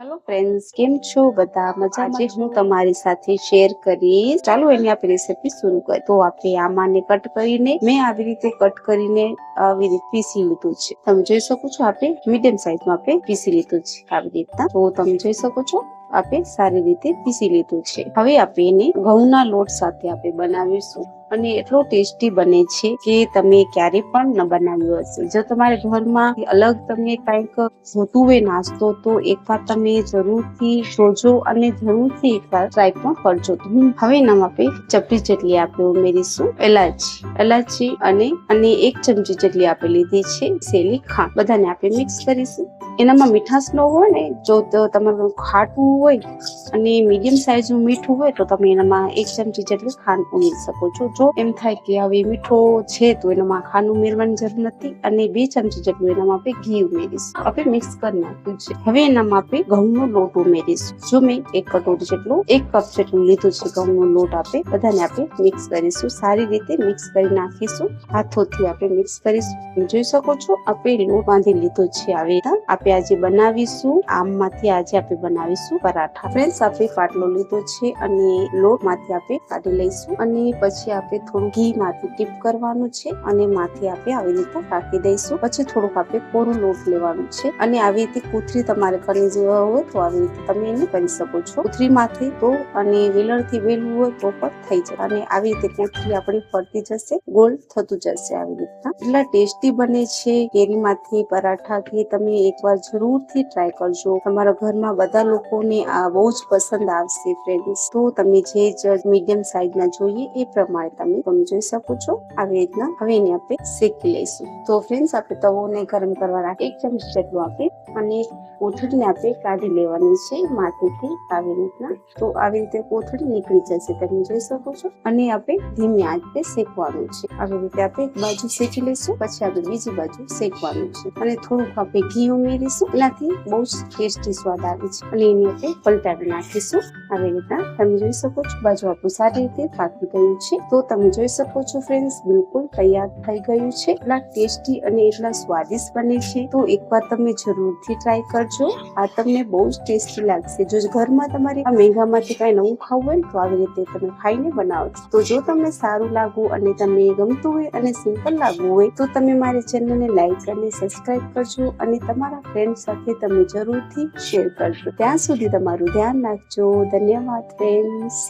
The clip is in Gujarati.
હેલો ફ્રેન્ડ્સ, કેમ છો બધા? આજે હું તમારી સાથે શેર કરીશ. ચાલો એની આપણે રેસીપી શરૂ કરીએ. તો આપણે આમાંને કટ કરીને મેં આવી રીતે કટ કરીને આવી રીતે પીસી લીધું છે. તમે જોઈ શકો છો, આપણે મીડિયમ સાઈઝમાં આપણે પીસી લીધું છે આવી રીતના. તો તમે જોઈ શકો છો આપણે સારી રીતે પીસી લીધું છે. હવે આપણે એને ઘઉંના લોટ સાથે આપણે બનાવીશું અને એટલો ટેસ્ટી બને છે કે તમે ક્યારે પણ ન બનાવ્યો હશે. જો તમારે ઘરમાં અલગ તમને કંઈક જોતું હોય નાસ્તો, તો એકવાર તમે જરૂરથી જોજો અને જરૂરથી એકવાર ટ્રાય પણ કરજો. હવે એનામાં આપણે ચપટી જેટલી આપણે ઉમેરીશું એલાચી અને 1 ચમચી જેટલી આપણે લીધી છે શેલી ખાંડ. બધાને આપણે મિક્સ કરીશું. એનામાં મીઠાશ ન હોય ને, જો તમારું ખાટું હોય અને મીડિયમ સાઈઝ નું મીઠું હોય તો તમે એનામાં 1 ચમચી જેટલી ખાંડ ઉમેરી શકો છો. જો એમ થાય કે હવે મીઠો છે તો એનામાં ખાંડ ઉમેરવાની જરૂર નથી અને 2 ચમચી જેટલું એનામાં આપણે ઘી ઉમેરીશું. આપણે મિક્સ કરી નાખ્યું છે. હવે એનામાં આપણે ઘઉંનો લોટ ઉમેરીશું. જો મેં 1 કટોરી જેટલું 1 કપ જેટલું લીધું છે ઘઉંનો લોટ. આપણે બધાને આપણે મિક્સ કરીશું. સારી રીતે મિક્સ કરી નાખીશું. હાથોથી આપણે મિક્સ કરીશું. જોઈ શકો છો આપણે લોટ બાંધી લીધો છે. આવી રીતે આપણે આજે બનાવીશું આમમાંથી આજે આપણે બનાવીશું પરાઠા. ફ્રેન્ડ્સ, આપણે પાટલો લીધો છે અને લોટ માંથી આપણે કાઢી લઈશું અને પછી આપણે થોડું ઘી માંથી ટીપ કરવાનું છે અને માથી આપણે આવી રીતે રાખી દઈશું. પછી થોડુંક આપણે કોરો લોટ લેવાનું છે અને આવી રીતે કોથળી તમારે કરી જેવા હોય તો આવી રીતે તમે એને કરી શકો છો. કોથળી માંથી તો અને વેલણ થી વેલવું હોય તો પણ થઈ જાય અને આવી રીતે કોથળી આપણી ફરતી જશે, ગોળ થતું જશે. આવી રીતના એટલા ટેસ્ટી બને છે કેરી માંથી પરાઠા કે તમે એકવાર જરૂરથી ટ્રાય કરજો. તમારા ઘરમાં બધા લોકોને આ બહુ જ પસંદ આવશે ફ્રેન્ડ્સ. તો તમે જે મીડિયમ સાઈઝ ના જોઈએ એ પ્રમાણે તમે જોઈ શકો છો. આવી રીતના હવે એને આપણે શેકી લઈશું. તો ફ્રેન્ડ્સ, આપણે તવોને ગરમ કરવા રાખી 1 ચમચી જેટલું આપણે અને કોથળીને આપણે કાઢી લેવાની છે માથેથી આવી રીતના. તો આવી રીતે કોથળી નીકળી જશે, તમે જોઈ શકો છો. અને આપણે ધીમી આંચે શેકવાનું છે. આવી રીતે આપણે એક બાજુ શેકી લઈશું, પછી આપણે બીજી બાજુ શેકવાનું છે અને થોડુંક આપણે ઘી ઉમેરીશું. એનાથી બહુ જ ટેસ્ટી સ્વાદ આવે છે અને એની આપણે પલટાવી નાખીશું. આવી રીતના તમે જોઈ શકો છો બાજુ આપણું સારી રીતે પાકી ગયું છે. તો તમે જોઈ શકો છો ફ્રેન્ડ્સ, બિલકુલ તૈયાર થઈ ગયું છે. એટલા ટેસ્ટી અને એટલા સ્વાદિષ્ટ બને છે. તો એકવાર તમે જરૂરથી ટ્રાય કરજો. આ તમને બહુ જ ટેસ્ટી લાગશે. જો ઘરમાં તમારે આ મેંગામાંથી કઈ નવું ખાવું હોય તો આવી રીતે તમે ખાઈને બનાવો. તો જો તમને સારું લાગવું અને તમને ગમતું હોય અને સિમ્પલ લાગવું હોય તો તમે મારી ચેનલને લાઈક અને સબસ્ક્રાઇબ કરજો અને તમારા ફ્રેન્ડ સાથે તમે જરૂરથી શેર કરજો. ત્યાં સુધી તમારું ધ્યાન રાખજો. ધન્યવાદ ફ્રેન્ડ્સ.